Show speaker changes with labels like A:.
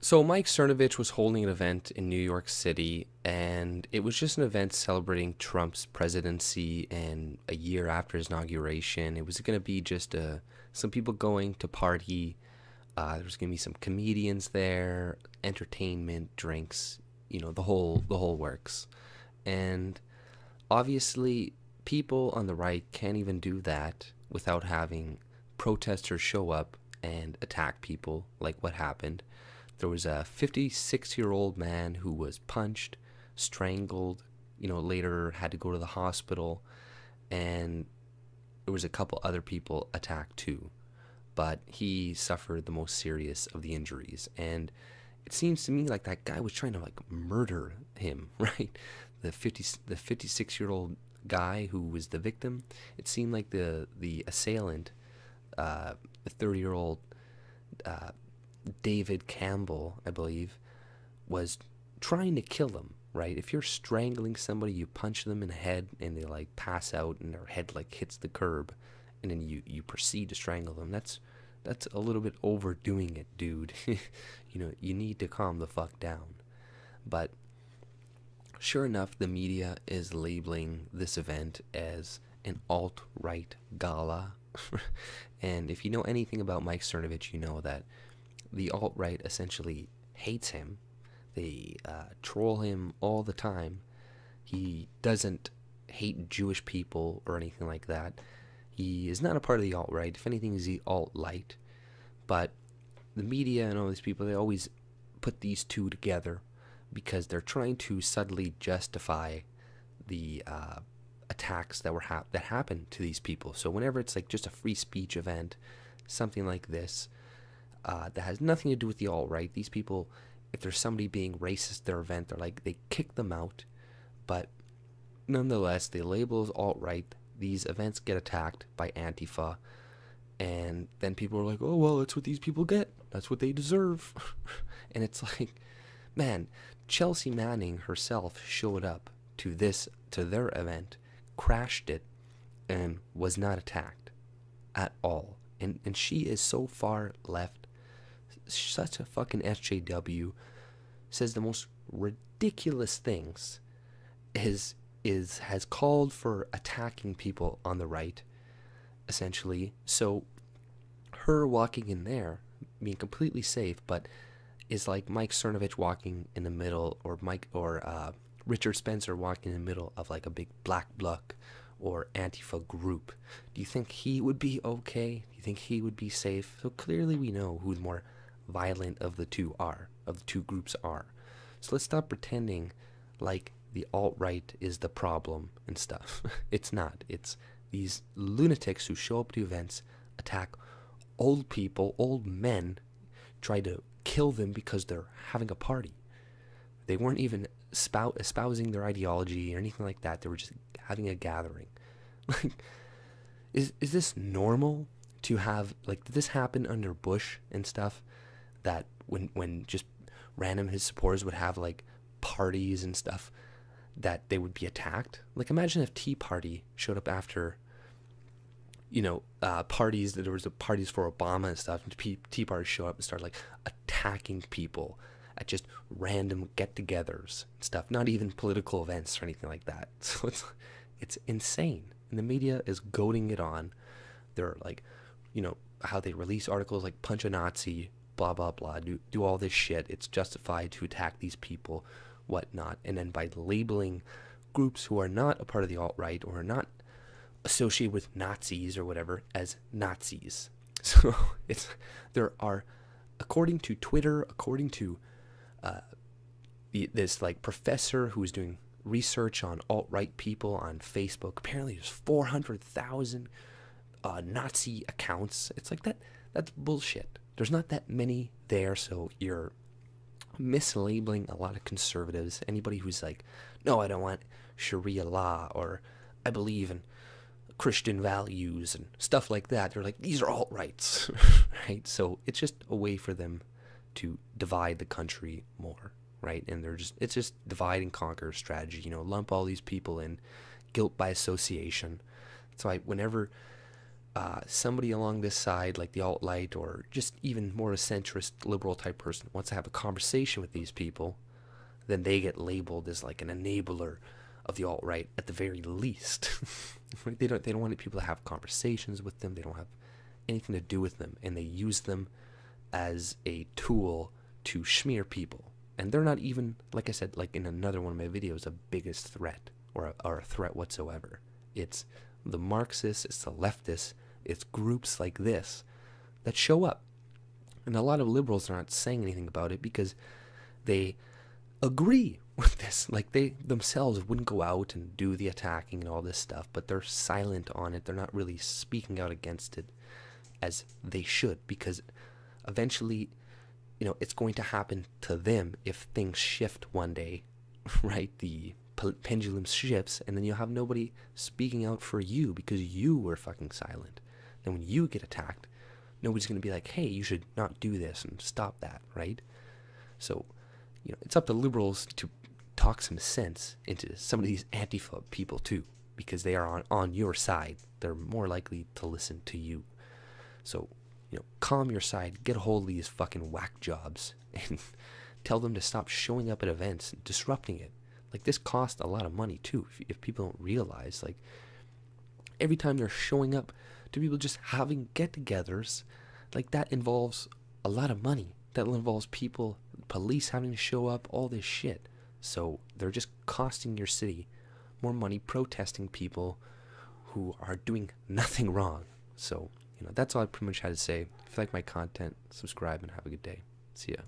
A: So Mike Cernovich was holding an event in New York City, and it was just an event celebrating Trump's presidency and a year after his inauguration. It was going to be just some people going to party. There was going to be some comedians there, entertainment, drinks, the whole works. And obviously, people on the right can't even do that without having protesters show up and attack people, like what happened. There was a 56-year-old man who was punched, strangled, later had to go to the hospital, and there was a couple other people attacked too. But he suffered the most serious of the injuries. And it seems to me like that guy was trying to like murder him, right? The 56-year-old guy who was the victim. It seemed like the assailant, the 30-year-old David Campbell, I believe, was trying to kill him, right? If you're strangling somebody, you punch them in the head and they like pass out and their head like hits the curb, and then you proceed to strangle them. That's a little bit overdoing it, dude. You need to calm the fuck down. But sure enough, the media is labeling this event as an alt-right gala. And if you know anything about Mike Cernovich, you know that the alt-right essentially hates him. They troll him all the time. He doesn't hate Jewish people or anything like that. He is not a part of the alt-right. If anything, he's the alt-light. But the media and all these people, they always put these two together because they're trying to subtly justify the attacks that happened to these people. So whenever it's like just a free speech event, something like this, that has nothing to do with the alt-right, these people, if there's somebody being racist at their event, they kick them out. But nonetheless, they label as alt-right. These events get attacked by Antifa, and then people are like, oh, well, that's what these people get. That's what they deserve. And it's like, man, Chelsea Manning herself showed up to their event, crashed it, and was not attacked at all. And she is so far left, such a fucking SJW, says the most ridiculous things, has called for attacking people on the right, essentially. So her walking in there, being completely safe, but is like Mike Cernovich walking in the middle, or Richard Spencer walking in the middle of like a big black bloc or Antifa group. Do you think he would be okay? Do you think he would be safe? So clearly we know who the more violent of the two groups are. So let's stop pretending like the alt-right is the problem and stuff. It's not. It's these lunatics who show up to events, attack old people, old men, try to kill them because they're having a party. They weren't even espousing their ideology or anything like that. They were just having a gathering. Like, is this normal to have, like, did this happen under Bush and stuff? That when just random his supporters would have like parties and stuff, that they would be attacked. Like, imagine if Tea Party showed up after, parties, that there was parties for Obama and stuff, and Tea Party show up and start like attacking people at just random get-togethers and stuff, not even political events or anything like that. So it's insane, and the media is goading it on. They're like, how they release articles like punch a Nazi, blah blah blah, do all this shit. It's justified to attack these people, whatnot, and then by labeling groups who are not a part of the alt-right or are not associated with Nazis or whatever as Nazis. So there are, according to Twitter, according to this like professor who is doing research on alt-right people on Facebook, apparently there's 400,000 Nazi accounts. It's like that's bullshit. There's not that many there, so you're mislabeling a lot of conservatives. Anybody who's like, no, I don't want Sharia law, or I believe in Christian values and stuff like that, they're like, these are alt-rights. Right? So it's just a way for them to divide the country more, right? And it's just divide and conquer strategy, lump all these people in, guilt by association. That's why whenever somebody along this side, like the alt-right or just even more a centrist liberal type person, wants to have a conversation with these people, then they get labeled as like an enabler of the alt-right at the very least. Right? They don't want people to have conversations with them. They don't have anything to do with them, and they use them as a tool to smear people. And they're not even, like I said, like in another one of my videos, a biggest threat or a threat whatsoever. It's the Marxists, it's the leftists, it's groups like this that show up. And a lot of liberals are not saying anything about it because they agree with this. Like they themselves wouldn't go out and do the attacking and all this stuff, but they're silent on it. They're not really speaking out against it as they should, because eventually, it's going to happen to them if things shift one day, right? The pendulum shifts, and then you'll have nobody speaking out for you because you were fucking silent. Then when you get attacked, nobody's going to be like, hey, you should not do this and stop that, right? So, it's up to liberals to talk some sense into some of these Antifa people too, because they are on your side. They're more likely to listen to you. So, calm your side, get a hold of these fucking whack jobs, and tell them to stop showing up at events and disrupting it. Like, this costs a lot of money too, if people don't realize. Like, every time they're showing up to people just having get-togethers, like, that involves a lot of money. That involves people, police having to show up, all this shit. So they're just costing your city more money protesting people who are doing nothing wrong. So, that's all I pretty much had to say. If you like my content, subscribe and have a good day. See ya.